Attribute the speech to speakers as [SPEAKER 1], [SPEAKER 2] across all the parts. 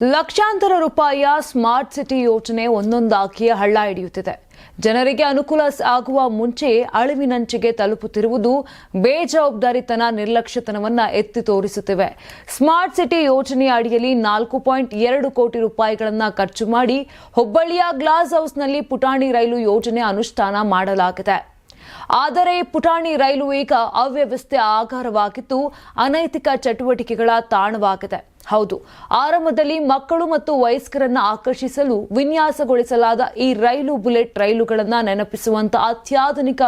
[SPEAKER 1] ಲಕ್ಷಾಂತರ ರೂಪಾಯಿಯ smart city ಯೋಜನೆ ಒಂದೊಂದಾಗಿ ಹಳ್ಳ ಹಿಡಿಯುತ್ತಿದೆ. ಜನರಿಗೆ ಅನುಕೂಲ ಆಗುವ ಮುಂಚೆ ಅಳಿವಿನಂಚಿಗೆ ತಲುಪುತ್ತಿರುವುದು ಬೇಜವಾಬ್ದಾರಿತನ, ನಿರ್ಲಕ್ಷ್ಯತನವನ್ನ ಎತ್ತಿ ತೋರಿಸುತ್ತಿವೆ. ಸ್ಮಾರ್ಟ್ ಸಿಟಿ ಯೋಜನೆಯ ಅಡಿಯಲ್ಲಿ 4.2 ಕೋಟಿ ರೂಪಾಯಿಗಳನ್ನು ಖರ್ಚು ಮಾಡಿ ಹುಬ್ಬಳ್ಳಿಯ ಗ್ಲಾಸ್ ಹೌಸ್ನಲ್ಲಿ ಪುಟಾಣಿ ರೈಲು ಯೋಜನೆ ಅನುಷ್ಠಾನ ಮಾಡಲಾಗಿದೆ. ಆದರೆ ಪುಟಾಣಿ ರೈಲು ಈಗ ಅವ್ಯವಸ್ಥೆ ಆಗಾರವಾಗಿದ್ದು ಅನೈತಿಕ ಚಟುವಟಿಕೆಗಳ ತಾಣವಾಗಿದೆ. ಹೌದು, ಆರಂಭದಲ್ಲಿ ಮಕ್ಕಳು ಮತ್ತು ವಯಸ್ಕರನ್ನ ಆಕರ್ಷಿಸಲು ವಿನ್ಯಾಸಗೊಳಿಸಲಾದ ಈ ರೈಲು ಬುಲೆಟ್ ರೈಲುಗಳನ್ನು ನೆನಪಿಸುವಂತಹ ಅತ್ಯಾಧುನಿಕ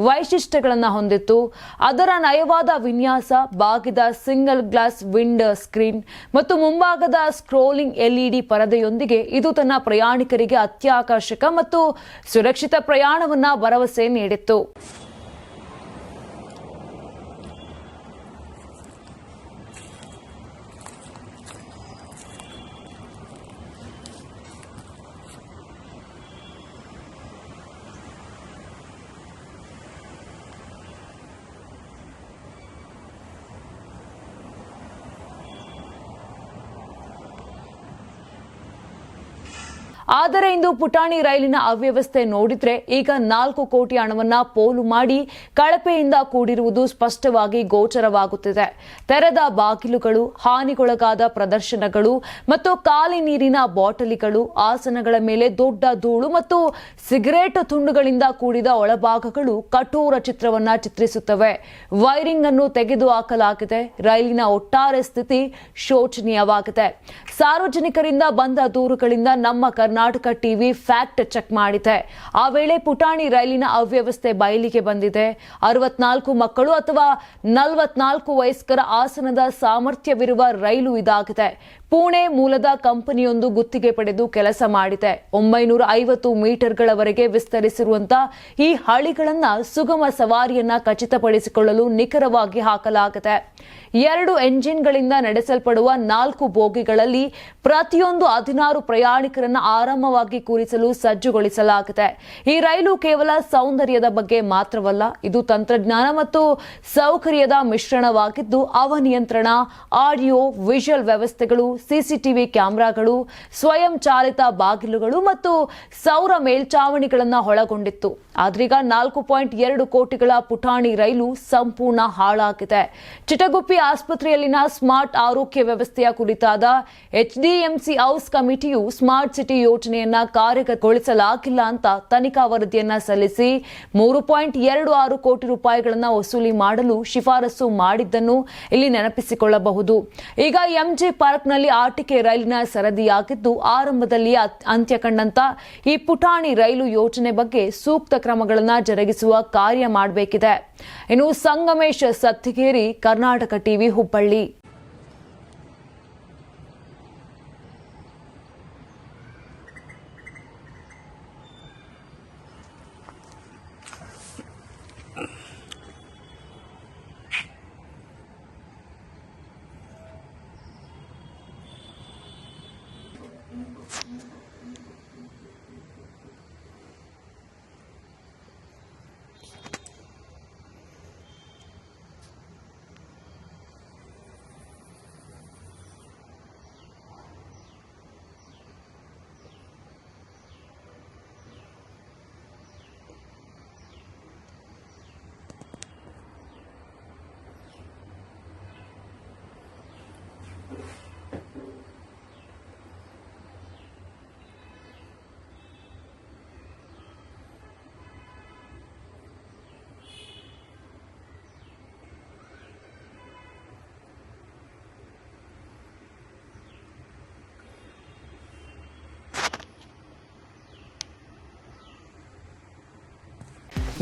[SPEAKER 1] ವೈಶಿಷ್ಟ್ಯಗಳನ್ನು ಹೊಂದಿತ್ತು. ಅದರ ನಯವಾದ ವಿನ್ಯಾಸ, ಬಾಗಿದ ಸಿಂಗಲ್ ಗ್ಲಾಸ್ ವಿಂಡ್ ಸ್ಕ್ರೀನ್ ಮತ್ತು ಮುಂಭಾಗದ ಸ್ಕ್ರೋಲಿಂಗ್ LED ಪರದೆಯೊಂದಿಗೆ ಇದು ತನ್ನ ಪ್ರಯಾಣಿಕರಿಗೆ ಅತ್ಯಾಕರ್ಷಕ ಮತ್ತು ಸುರಕ್ಷಿತ ಪ್ರಯಾಣವನ್ನ ಭರವಸೆ ನೀಡಿತ್ತು. ಆದರೆ ಇಂದು ಪುಟಾಣಿ ರೈಲಿನ ಅವ್ಯವಸ್ಥೆ ನೋಡಿದ್ರೆ ಈಗ 4 ಕೋಟಿ ಹಣವನ್ನ ಪೋಲು ಮಾಡಿ ಕಳಪೆಯಿಂದ ಕೂಡಿರುವುದು ಸ್ಪಷ್ಟವಾಗಿ ಗೋಚರವಾಗುತ್ತಿದೆ. ತೆರೆದ ಬಾಗಿಲುಗಳು, ಹಾನಿಗೊಳಗಾದ ಪ್ರದರ್ಶನಗಳು ಮತ್ತು ಖಾಲಿ ನೀರಿನ ಬಾಟಲಿಗಳು, ಆಸನಗಳ ಮೇಲೆ ದೊಡ್ಡ ಧೂಳು ಮತ್ತು ಸಿಗರೇಟ್ ತುಂಡುಗಳಿಂದ ಕೂಡಿದ ಒಳಭಾಗಗಳು ಕಠೋರ ಚಿತ್ರವನ್ನ ಚಿತ್ರಿಸುತ್ತವೆ. ವೈರಿಂಗ್ ಅನ್ನು ತೆಗೆದುಹಾಕಲಾಗಿದೆ. ರೈಲಿನ ಒಟ್ಟಾರೆ ಸ್ಥಿತಿ ಶೋಚನೀಯವಾಗಿದೆ. ಸಾರ್ವಜನಿಕರಿಂದ ಬಂದ ದೂರುಗಳಿಂದ ನಮ್ಮ ಕರ್ನಾಟಕ ಟಿವಿ ಫ್ಯಾಕ್ಟ್ ಚೆಕ್ ಮಾಡಿದೆ. ಆ ವೇಳೆ ಪುಟಾಣಿ ರೈಲಿನ ಅವ್ಯವಸ್ಥೆ ಬಯಲಿಗೆ ಬಂದಿದೆ. 64 ಮಕ್ಕಳು ಅಥವಾ 44 ವಯಸ್ಕರ ಆಸನದ ಸಾಮರ್ಥ್ಯವಿರುವ ರೈಲು ಇದಾಗಿದೆ. ಪುಣೆ ಮೂಲದ ಕಂಪನಿಯೊಂದು ಗುತ್ತಿಗೆ ಪಡೆದು ಕೆಲಸ ಮಾಡಿದೆ. 950 ಮೀಟರ್ಗಳವರೆಗೆ ವಿಸ್ತರಿಸಿರುವಂತಹ ಈ ಹಳಿಗಳನ್ನ ಸುಗಮ ಸವಾರಿಯನ್ನ ಖಚಿತಪಡಿಸಿಕೊಳ್ಳಲು ನಿಖರವಾಗಿ ಹಾಕಲಾಗಿದೆ. 2 ಎಂಜಿನ್ಗಳಿಂದ ನಡೆಸಲ್ಪಡುವ 4 ಬೋಗಿಗಳಲ್ಲಿ ಪ್ರತಿಯೊಂದು 16 ಪ್ರಯಾಣಿಕರನ್ನ ಆರಾಮವಾಗಿ ಕೂರಿಸಲು ಸಜ್ಜುಗೊಳಿಸಲಾಗಿದೆ. ಈ ರೈಲು ಕೇವಲ ಸೌಂದರ್ಯದ ಬಗ್ಗೆ ಮಾತ್ರವಲ್ಲ, ಇದು ತಂತ್ರಜ್ಞಾನ ಮತ್ತು ಸೌಕರ್ಯದ ಮಿಶ್ರಣವಾಗಿದ್ದು ಅವನಿಯಂತ್ರಣ, ಆಡಿಯೋ ವಿಜುವಲ್ ವ್ಯವಸ್ಥೆಗಳು, CCTV ಕ್ಯಾಮೆರಾಗಳು, ಸ್ವಯಂ ಚಾಲಿತ ಬಾಗಿಲುಗಳು ಮತ್ತು ಸೌರ ಮೇಲ್ಚಾವಣಿಗಳನ್ನು ಒಳಗೊಂಡಿತ್ತು. ಆದ್ರೀಗ 4.2 ಕೋಟಿಗಳ ಪುಟಾಣಿ ರೈಲು ಸಂಪೂರ್ಣ ಹಾಳಾಗಿದೆ. ಚಿಟಗುಪ್ಪಿ ಆಸ್ಪತ್ರೆಯಲ್ಲಿನ ಸ್ಮಾರ್ಟ್ ಆರೋಗ್ಯ ವ್ಯವಸ್ಥೆಯ ಕುರಿತಾದ HDMC ಹೌಸ್ ಕಮಿಟಿಯು ಸ್ಮಾರ್ಟ್ ಸಿಟಿ ಯೋಜನೆಯನ್ನ ಕಾರ್ಯಗತಗೊಳಿಸಲಾಗಿಲ್ಲ ಅಂತ ತನಿಖಾ ವರದಿಯನ್ನ ಸಲ್ಲಿಸಿ 3.26 ಕೋಟಿ ರೂಪಾಯಿಗಳನ್ನು ವಸೂಲಿ ಮಾಡಲು ಶಿಫಾರಸು ಮಾಡಿದ್ದನ್ನು ಇಲ್ಲಿ ನೆನಪಿಸಿಕೊಳ್ಳಬಹುದು. ಈಗ MG ಪಾರ್ಕ್ನಲ್ಲಿ ಆಟಿಕೆ ರೈಲಿನ ಸರದಿಯಾಗಿದ್ದು ಆರಂಭದಲ್ಲಿ ಅಂತ್ಯ ಕಂಡಂತ ಈ ಪುಟಾಣಿ ರೈಲು ಯೋಜನೆ ಬಗ್ಗೆ ಸೂಕ್ತ ಕ್ರಮಗಳನ್ನು ಜರುಗಿಸುವ ಕಾರ್ಯ ಮಾಡಬೇಕಿದೆ. ಇನ್ನು ಸಂಗಮೇಶ್ ಸತ್ತಿಗೇರಿ, ಕರ್ನಾಟಕ ಟಿವಿ, ಹುಬ್ಬಳ್ಳಿ.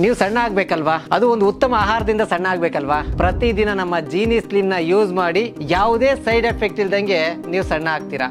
[SPEAKER 2] ನೀವು ಸಣ್ಣ ಆಗ್ಬೇಕಲ್ವಾ? ಅದು ಒಂದು ಉತ್ತಮ ಆಹಾರದಿಂದ ಸಣ್ಣ ಆಗ್ಬೇಕಲ್ವಾ? ಪ್ರತಿದಿನ ನಮ್ಮ ಜೀನಿ ಸ್ಲಿಮ್ ನ ಯೂಸ್ ಮಾಡಿ ಯಾವುದೇ ಸೈಡ್ ಎಫೆಕ್ಟ್ ಇಲ್ದಂಗೆ ನೀವು ಸಣ್ಣ ಆಗ್ತೀರಾ.